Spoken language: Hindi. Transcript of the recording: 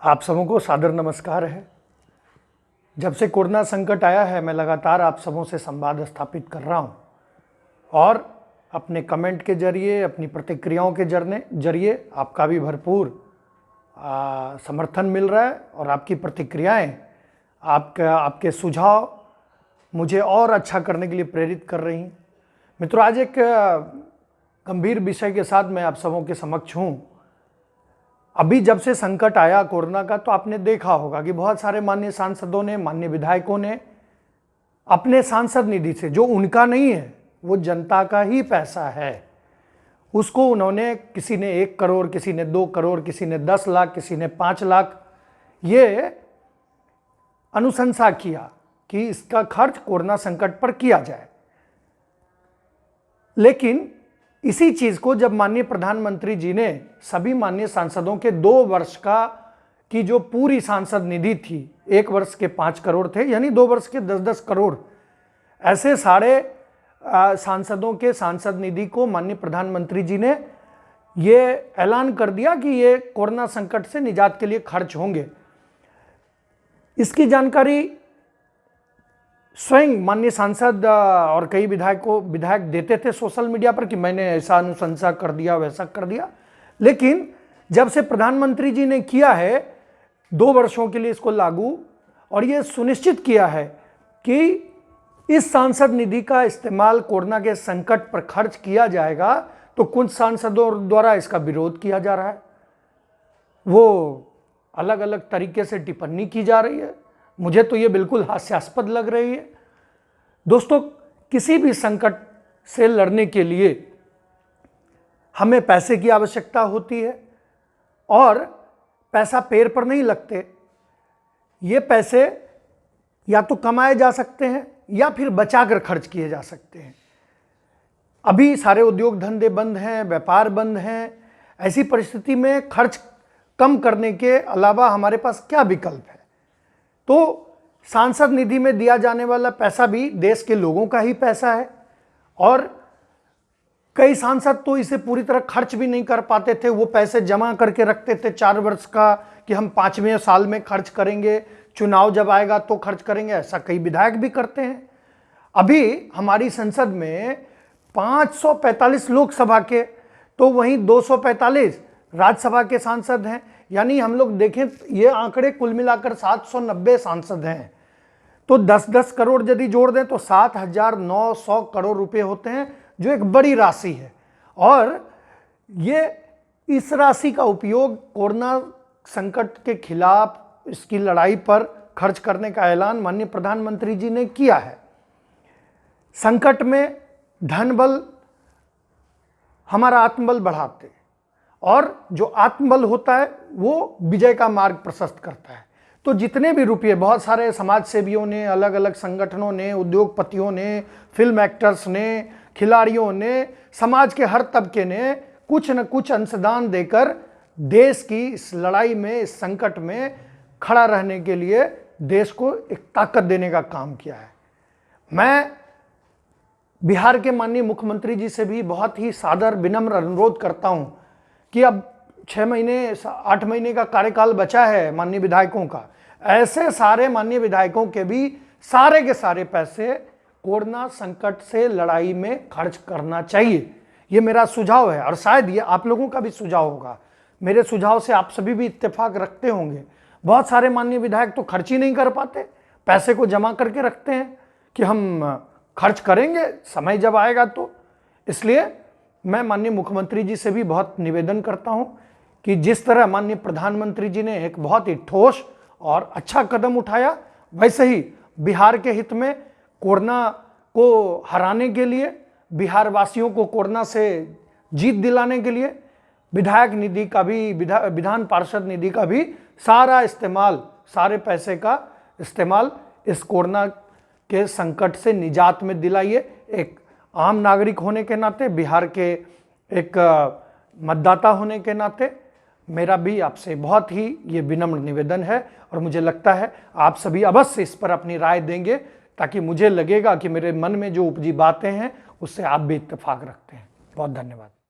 आप सबों को सादर नमस्कार है। जब से कोरोना संकट आया है मैं लगातार आप सबों से संवाद स्थापित कर रहा हूं और अपने कमेंट के जरिए, अपनी प्रतिक्रियाओं के जरिए आपका भी भरपूर समर्थन मिल रहा है और आपकी प्रतिक्रियाएं, आपके सुझाव मुझे और अच्छा करने के लिए प्रेरित कर रही हैं। मित्रों, आज एक गंभीर विषय के साथ मैं आप सबों के समक्ष हूं। अभी जब से संकट आया कोरोना का, तो आपने देखा होगा कि बहुत सारे माननीय सांसदों ने, माननीय विधायकों ने अपने सांसद निधि से, जो उनका नहीं है, वो जनता का ही पैसा है, उसको उन्होंने, किसी ने 1 करोड़, किसी ने 2 करोड़, किसी ने 10 लाख, किसी ने 5 लाख, ये अनुशंसा किया कि इसका खर्च कोरोना संकट पर किया जाए। लेकिन इसी चीज को जब माननीय प्रधानमंत्री जी ने सभी माननीय सांसदों के 2 वर्ष की जो पूरी सांसद निधि थी, 1 वर्ष के 5 करोड़ थे, यानी 2 वर्ष के 10-10 करोड़, ऐसे सारे सांसदों के सांसद निधि को माननीय प्रधानमंत्री जी ने ये ऐलान कर दिया कि ये कोरोना संकट से निजात के लिए खर्च होंगे। इसकी जानकारी स्वयं माननीय सांसद और कई विधायक देते थे सोशल मीडिया पर कि मैंने ऐसा अनुशंसा कर दिया, वैसा कर दिया। लेकिन जब से प्रधानमंत्री जी ने किया है 2 वर्षों के लिए इसको लागू, और ये सुनिश्चित किया है कि इस सांसद निधि का इस्तेमाल कोरोना के संकट पर खर्च किया जाएगा, तो कुछ सांसदों द्वारा इसका विरोध किया जा रहा है। वो अलग अलग तरीके से टिप्पणी की जा रही है। मुझे तो ये बिल्कुल हास्यास्पद लग रही है। दोस्तों, किसी भी संकट से लड़ने के लिए हमें पैसे की आवश्यकता होती है और पैसा पैर पर नहीं लगते। ये पैसे या तो कमाए जा सकते हैं या फिर बचाकर खर्च किए जा सकते हैं। अभी सारे उद्योग धंधे बंद हैं, व्यापार बंद हैं। ऐसी परिस्थिति में खर्च कम करने के अलावा हमारे पास क्या विकल्प है? तो सांसद निधि में दिया जाने वाला पैसा भी देश के लोगों का ही पैसा है और कई सांसद तो इसे पूरी तरह खर्च भी नहीं कर पाते थे। वो पैसे जमा करके रखते थे 4 वर्ष का कि हम 5वें साल में खर्च करेंगे, चुनाव जब आएगा तो खर्च करेंगे। ऐसा कई विधायक भी करते हैं। अभी हमारी संसद में 545 लोकसभा के, तो वहीं 245 राज्यसभा के सांसद हैं। यानी हम लोग देखें, ये आंकड़े कुल मिलाकर 790 सांसद हैं। तो 10-10 करोड़ यदि जोड़ दें तो 7,900 करोड़ रुपए होते हैं, जो एक बड़ी राशि है। और ये इस राशि का उपयोग कोरोना संकट के खिलाफ, इसकी लड़ाई पर खर्च करने का ऐलान माननीय प्रधानमंत्री जी ने किया है। संकट में धन बल हमारा आत्मबल बढ़ाते, और जो आत्मबल होता है वो विजय का मार्ग प्रशस्त करता है। तो जितने भी रुपये बहुत सारे समाज सेवियों ने, अलग अलग संगठनों ने, उद्योगपतियों ने, फिल्म एक्टर्स ने, खिलाड़ियों ने, समाज के हर तबके ने कुछ न कुछ अंशदान देकर देश की इस लड़ाई में, इस संकट में खड़ा रहने के लिए देश को एक ताकत देने का काम किया है। मैं बिहार के माननीय मुख्यमंत्री जी से भी बहुत ही सादर विनम्र अनुरोध करता हूं कि अब 6 महीने 8 महीने का कार्यकाल बचा है माननीय विधायकों का। ऐसे सारे माननीय विधायकों के भी सारे के सारे पैसे कोरोना संकट से लड़ाई में खर्च करना चाहिए। ये मेरा सुझाव है और शायद ये आप लोगों का भी सुझाव होगा। मेरे सुझाव से आप सभी भी इत्तेफाक रखते होंगे। बहुत सारे माननीय विधायक तो खर्च ही नहीं कर पाते, पैसे को जमा करके रखते हैं कि हम खर्च करेंगे समय जब आएगा तो। इसलिए मैं माननीय मुख्यमंत्री जी से भी बहुत निवेदन करता हूं कि जिस तरह माननीय प्रधानमंत्री जी ने एक बहुत ही ठोस और अच्छा कदम उठाया, वैसे ही बिहार के हित में कोरोना को हराने के लिए, बिहार वासियों को कोरोना से जीत दिलाने के लिए विधायक निधि का भी, विधान पार्षद निधि का भी सारा इस्तेमाल, सारे पैसे का इस्तेमाल इस कोरोना के संकट से निजात में दिलाइए। एक आम नागरिक होने के नाते, बिहार के एक मतदाता होने के नाते मेरा भी आपसे बहुत ही ये विनम्र निवेदन है और मुझे लगता है आप सभी अवश्य इस पर अपनी राय देंगे, ताकि मुझे लगेगा कि मेरे मन में जो उपजी बातें हैं उससे आप भी इत्तेफाक रखते हैं। बहुत धन्यवाद।